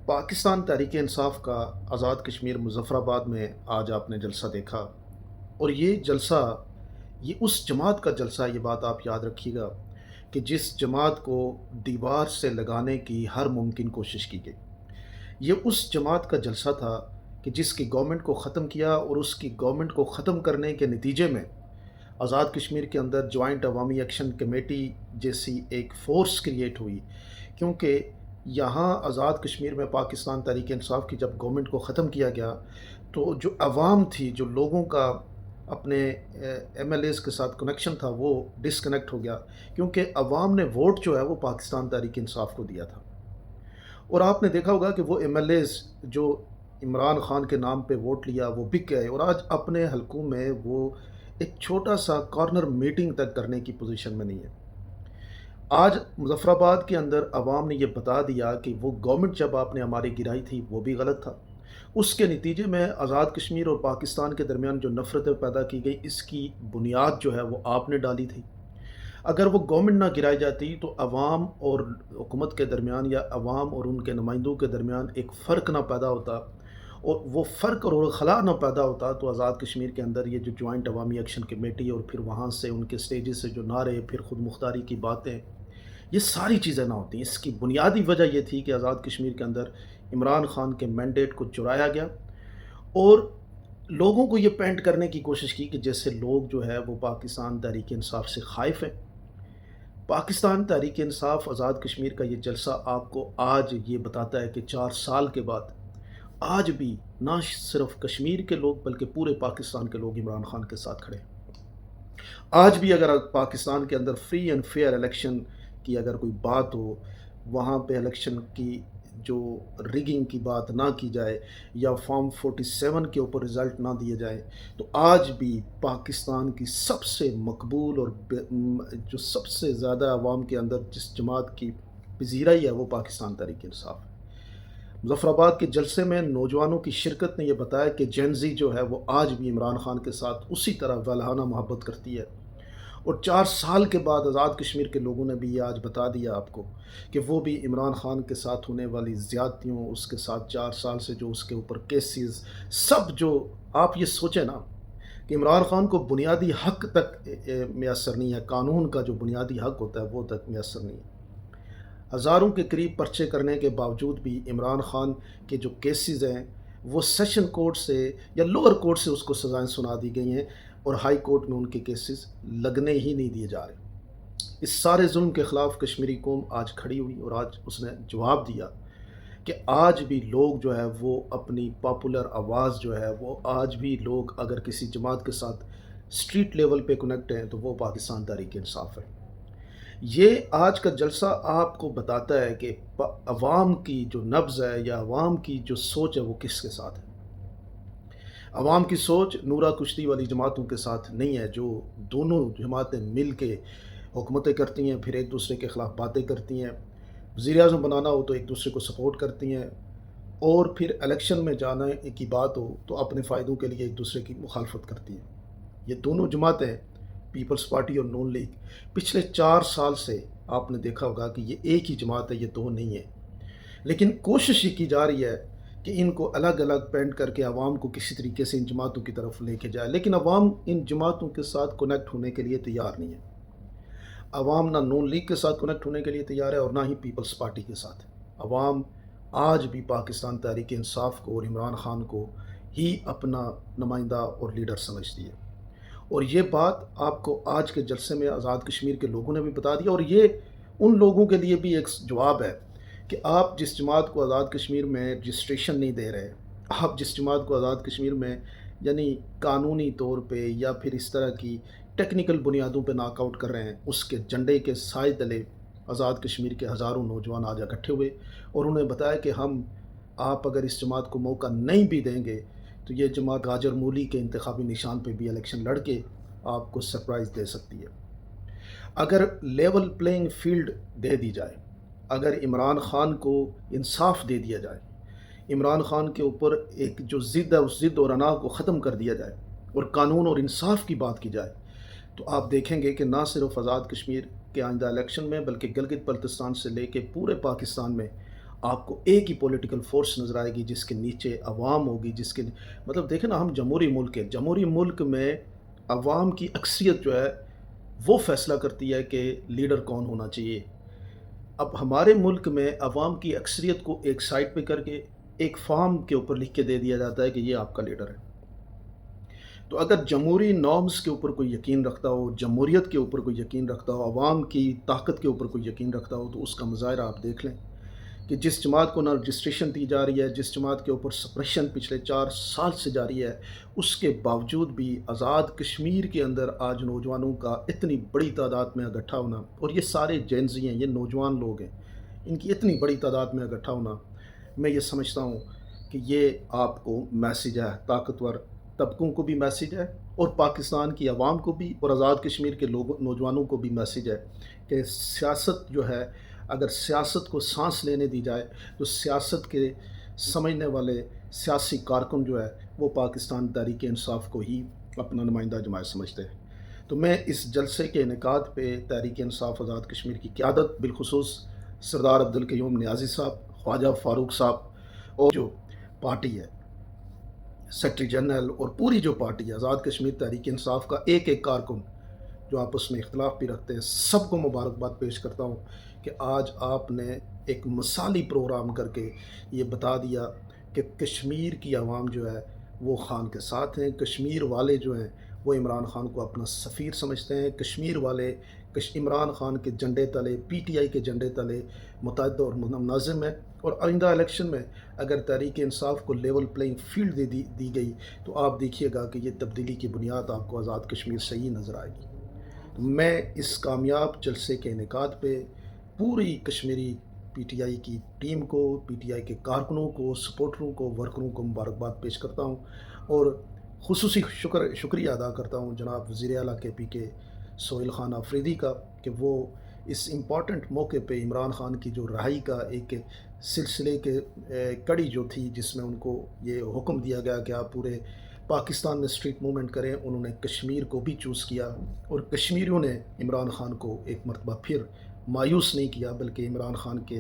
پاکستان تحریک انصاف کا آزاد کشمیر مظفر آباد میں آج آپ نے جلسہ دیکھا، اور یہ جلسہ یہ اس جماعت کا جلسہ، یہ بات آپ یاد رکھیے گا کہ جس جماعت کو دیوار سے لگانے کی ہر ممکن کوشش کی گئی۔ یہ اس جماعت کا جلسہ تھا کہ جس کی گورنمنٹ کو ختم کیا، اور اس کی گورنمنٹ کو ختم کرنے کے نتیجے میں آزاد کشمیر کے اندر جوائنٹ عوامی ایکشن کمیٹی جیسی ایک فورس کریٹ ہوئی، کیونکہ یہاں آزاد کشمیر میں پاکستان تحریک انصاف کی جب گورنمنٹ کو ختم کیا گیا تو جو عوام تھی، جو لوگوں کا اپنے ایم ایل ایز کے ساتھ کنیکشن تھا، وہ ڈسکنیکٹ ہو گیا، کیونکہ عوام نے ووٹ جو ہے وہ پاکستان تحریک انصاف کو دیا تھا۔ اور آپ نے دیکھا ہوگا کہ وہ ایم ایل ایز جو عمران خان کے نام پہ ووٹ لیا وہ بک گئے، اور آج اپنے حلقوں میں وہ ایک چھوٹا سا کارنر میٹنگ تک کرنے کی پوزیشن میں نہیں ہے۔ آج مظفر آباد کے اندر عوام نے یہ بتا دیا کہ وہ گورنمنٹ جب آپ نے ہماری گرائی تھی وہ بھی غلط تھا۔ اس کے نتیجے میں آزاد کشمیر اور پاکستان کے درمیان جو نفرتیں پیدا کی گئی، اس کی بنیاد جو ہے وہ آپ نے ڈالی تھی۔ اگر وہ گورنمنٹ نہ گرائی جاتی تو عوام اور حکومت کے درمیان، یا عوام اور ان کے نمائندوں کے درمیان ایک فرق نہ پیدا ہوتا، اور وہ فرق اور خلا نہ پیدا ہوتا، تو آزاد کشمیر کے اندر یہ جو جوائنٹ عوامی ایکشن کمیٹی اور پھر وہاں سے ان کے سٹیجز سے جو نعرے، پھر خود مختاری کی باتیں، یہ ساری چیزیں نہ ہوتی۔ اس کی بنیادی وجہ یہ تھی کہ آزاد کشمیر کے اندر عمران خان کے مینڈیٹ کو چرایا گیا، اور لوگوں کو یہ پینٹ کرنے کی کوشش کی کہ جیسے لوگ جو ہے وہ پاکستان تحریک انصاف سے خائف ہیں۔ پاکستان تحریک انصاف آزاد کشمیر کا یہ جلسہ آپ کو آج یہ بتاتا ہے کہ 4 سال کے بعد آج بھی نہ صرف کشمیر کے لوگ بلکہ پورے پاکستان کے لوگ عمران خان کے ساتھ کھڑے ہیں۔ آج بھی اگر پاکستان کے اندر فری اینڈ فیئر الیکشن کی اگر کوئی بات ہو، وہاں پہ الیکشن کی جو ریگنگ کی بات نہ کی جائے، یا فارم 47 کے اوپر رزلٹ نہ دیے جائیں، تو آج بھی پاکستان کی سب سے مقبول اور جو سب سے زیادہ عوام کے اندر جس جماعت کی پذیرائی ہے وہ پاکستان تحریک انصاف ہے۔ مظفر آباد کے جلسے میں نوجوانوں کی شرکت نے یہ بتایا کہ جین زی جو ہے وہ آج بھی عمران خان کے ساتھ اسی طرح والہانہ محبت کرتی ہے، اور 4 سال کے بعد آزاد کشمیر کے لوگوں نے بھی یہ آج بتا دیا آپ کو کہ وہ بھی عمران خان کے ساتھ ہونے والی زیادتیوں، اس کے ساتھ 4 سال سے جو اس کے اوپر کیسز، سب جو آپ یہ سوچیں نا کہ عمران خان کو بنیادی حق تک میسر نہیں ہے، قانون کا جو بنیادی حق ہوتا ہے وہ تک میسر نہیں ہے۔ ہزاروں کے قریب پرچے کرنے کے باوجود بھی عمران خان کے جو کیسز ہیں وہ سیشن کورٹ سے یا لوور کورٹ سے اس کو سزائیں سنا دی گئی ہیں، اور ہائی کورٹ میں ان کے کیسز لگنے ہی نہیں دیے جا رہے۔ اس سارے ظلم کے خلاف کشمیری قوم آج کھڑی ہوئی، اور آج اس نے جواب دیا کہ آج بھی لوگ جو ہے وہ اپنی پاپولر آواز جو ہے وہ آج بھی لوگ اگر کسی جماعت کے ساتھ اسٹریٹ لیول پہ کنیکٹ ہیں تو وہ پاکستان تحریک انصاف ہے۔ یہ آج کا جلسہ آپ کو بتاتا ہے کہ عوام کی جو نبض ہے یا عوام کی جو سوچ ہے وہ کس کے ساتھ ہے۔ عوام کی سوچ نورا کشتی والی جماعتوں کے ساتھ نہیں ہے، جو دونوں جماعتیں مل کے حکومتیں کرتی ہیں، پھر ایک دوسرے کے خلاف باتیں کرتی ہیں، وزیر اعظم بنانا ہو تو ایک دوسرے کو سپورٹ کرتی ہیں، اور پھر الیکشن میں جانے کی بات ہو تو اپنے فائدوں کے لیے ایک دوسرے کی مخالفت کرتی ہیں۔ یہ دونوں جماعتیں، پیپلز پارٹی اور نون لیگ، پچھلے 4 سال سے آپ نے دیکھا ہوگا کہ یہ ایک ہی جماعت ہے، یہ دو نہیں ہے۔ لیکن کوشش یہ کی جا رہی ہے کہ ان کو الگ الگ پینٹ کر کے عوام کو کسی طریقے سے ان جماعتوں کی طرف لے کے جائے، لیکن عوام ان جماعتوں کے ساتھ کنیکٹ ہونے کے لیے تیار نہیں ہے۔ عوام نہ نون لیگ کے ساتھ کنیکٹ ہونے کے لیے تیار ہے، اور نہ ہی پیپلز پارٹی کے ساتھ۔ عوام آج بھی پاکستان تحریک انصاف کو اور عمران خان کو ہی اپنا نمائندہ اور لیڈر سمجھتی ہے، اور یہ بات آپ کو آج کے جلسے میں آزاد کشمیر کے لوگوں نے بھی بتا دیا، اور یہ ان لوگوں کے لیے بھی ایک جواب ہے کہ آپ جس جماعت کو آزاد کشمیر میں رجسٹریشن نہیں دے رہے، آپ جس جماعت کو آزاد کشمیر میں یعنی قانونی طور پہ یا پھر اس طرح کی ٹیکنیکل بنیادوں پہ ناک آؤٹ کر رہے ہیں، اس کے جھنڈے کے سائے تلے آزاد کشمیر کے ہزاروں نوجوان آج اکٹھے ہوئے، اور انہیں بتایا کہ آپ اگر اس جماعت کو موقع نہیں بھی دیں گے تو یہ جماعت گاجر مولی کے انتخابی نشان پہ بھی الیکشن لڑ کے آپ کو سرپرائز دے سکتی ہے۔ اگر لیول پلینگ فیلڈ دے دی جائے، اگر عمران خان کو انصاف دے دیا جائے، عمران خان کے اوپر ایک جو ضد ہے اس ضد اور انا کو ختم کر دیا جائے، اور قانون اور انصاف کی بات کی جائے، تو آپ دیکھیں گے کہ نہ صرف آزاد کشمیر کے آئندہ الیکشن میں بلکہ گلگت بلتستان سے لے کے پورے پاکستان میں آپ کو ایک ہی پولیٹیکل فورس نظر آئے گی جس کے نیچے عوام ہوگی، جس کے مطلب دیکھیں نا، ہم جمہوری ملک ہیں، جمہوری ملک میں عوام کی اکثریت جو ہے وہ فیصلہ کرتی ہے کہ لیڈر کون ہونا چاہیے۔ اب ہمارے ملک میں عوام کی اکثریت کو ایک سائڈ پہ کر کے ایک فارم کے اوپر لکھ کے دے دیا جاتا ہے کہ یہ آپ کا لیڈر ہے۔ تو اگر جمہوری نارمز کے اوپر کوئی یقین رکھتا ہو، جمہوریت کے اوپر کوئی یقین رکھتا ہو، عوام کی طاقت کے اوپر کوئی یقین رکھتا ہو، تو اس کا مظاہرہ آپ دیکھ لیں کہ جس جماعت کو نہ رجسٹریشن دی جا رہی ہے، جس جماعت کے اوپر سپریشن پچھلے 4 سال سے جاری ہے، اس کے باوجود بھی آزاد کشمیر کے اندر آج نوجوانوں کا اتنی بڑی تعداد میں اکٹھا ہونا، اور یہ سارے جینزی ہیں، یہ نوجوان لوگ ہیں، ان کی اتنی بڑی تعداد میں اکٹھا ہونا، میں یہ سمجھتا ہوں کہ یہ آپ کو میسیج ہے، طاقتور طبقوں کو بھی میسیج ہے، اور پاکستان کی عوام کو بھی، اور آزاد کشمیر کے لوگوں نوجوانوں کو بھی میسیج ہے کہ سیاست جو ہے، اگر سیاست کو سانس لینے دی جائے تو سیاست کے سمجھنے والے سیاسی کارکن جو ہے وہ پاکستان تحریک انصاف کو ہی اپنا نمائندہ جماعت سمجھتے ہیں۔ تو میں اس جلسے کے انعقاد پہ تحریک انصاف آزاد کشمیر کی قیادت، بالخصوص سردار عبدالقیوم نیازی صاحب، خواجہ فاروق صاحب، اور جو پارٹی ہے، سیکرٹری جنرل، اور پوری جو پارٹی ہے آزاد کشمیر تحریک انصاف کا ایک ایک کارکن جو آپس میں اختلاف بھی رکھتے ہیں، سب کو مبارکباد پیش کرتا ہوں کہ آج آپ نے ایک مثالی پروگرام کر کے یہ بتا دیا کہ کشمیر کی عوام جو ہے وہ خان کے ساتھ ہیں، کشمیر والے جو ہیں وہ عمران خان کو اپنا سفیر سمجھتے ہیں، کشمیر والے عمران خان کے جھنڈے تلے، پی ٹی آئی کے جھنڈے تلے متحد اور منظم ہے۔ اور آئندہ الیکشن میں اگر تحریک انصاف کو لیول پلینگ فیلڈ دی گئی تو آپ دیکھیے گا کہ یہ تبدیلی کی بنیاد آپ کو آزاد کشمیر سے ہی نظر آئے گی۔ تو میں اس کامیاب جلسے کے انعقاد پہ پوری کشمیری پی ٹی آئی کی ٹیم کو، پی ٹی آئی کے کارکنوں کو، سپورٹروں کو، ورکروں کو مبارکباد پیش کرتا ہوں، اور خصوصی شکریہ ادا کرتا ہوں جناب وزیر اعلیٰ کے پی کے سہیل خان آفریدی کا کہ وہ اس امپورٹنٹ موقع پہ عمران خان کی جو رہائی کا ایک سلسلے کے کڑی جو تھی، جس میں ان کو یہ حکم دیا گیا کہ آپ پورے پاکستان میں اسٹریٹ موومنٹ کریں، انہوں نے کشمیر کو بھی چوز کیا، اور کشمیریوں نے عمران خان کو ایک مرتبہ پھر مایوس نہیں کیا، بلکہ عمران خان کے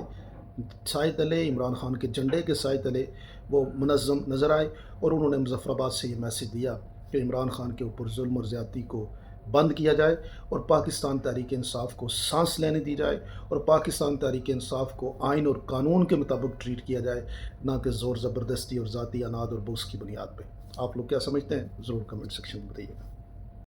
سائے تلے، عمران خان کے جھنڈے کے سائے تلے وہ منظم نظر آئے، اور انہوں نے مظفر آباد سے یہ میسیج دیا کہ عمران خان کے اوپر ظلم اور زیادتی کو بند کیا جائے، اور پاکستان تحریک انصاف کو سانس لینے دی جائے، اور پاکستان تحریک انصاف کو آئین اور قانون کے مطابق ٹریٹ کیا جائے، نہ کہ زور زبردستی اور ذاتی اناد اور بوس کی بنیاد پہ۔ آپ لوگ کیا سمجھتے ہیں؟ ضرور کمنٹ سیکشن میں بتائیے گا۔